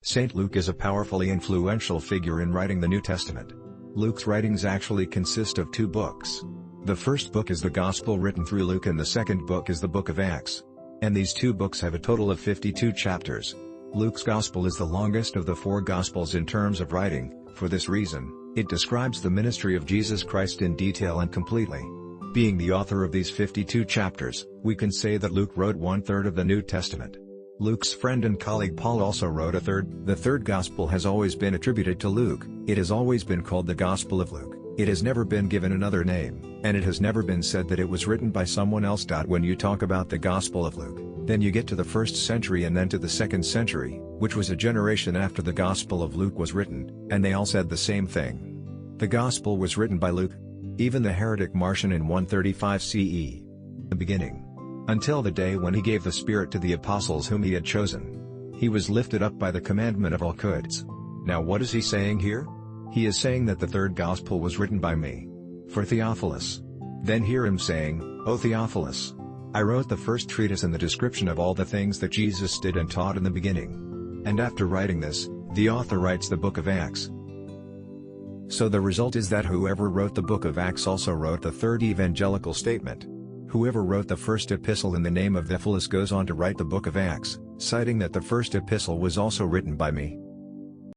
St. Luke is a powerfully influential figure in writing the New Testament. Luke's writings actually consist of 2 books. The first book is the Gospel written through Luke and the second book is the book of Acts. And these 2 books have a total of 52 chapters. Luke's Gospel is the longest of the 4 Gospels in terms of writing. For this reason, it describes the ministry of Jesus Christ in detail and completely. Being the author of these 52 chapters, we can say that Luke wrote 1/3 of the New Testament. Luke's friend and colleague Paul also wrote a third. The third Gospel has always been attributed to Luke. It has always been called the Gospel of Luke. It has never been given another name, and it has never been said that it was written by someone else. When you talk about the Gospel of Luke, then you get to the 1st century and then to the 2nd century, which was a generation after the Gospel of Luke was written, and they all said the same thing. The Gospel was written by Luke. Even the heretic Marcion in 135 CE. The beginning. Until the day when he gave the Spirit to the apostles whom he had chosen. He was lifted up by the commandment of all goods. Now what is he saying here? He is saying that the third Gospel was written by me. For Theophilus. Then hear him saying, O Theophilus! I wrote the first treatise in the description of all the things that Jesus did and taught in the beginning. And after writing this, the author writes the book of Acts. So the result is that whoever wrote the book of Acts also wrote the third evangelical statement. Whoever wrote the first epistle in the name of Theophilus goes on to write the book of Acts, citing that the first epistle was also written by me.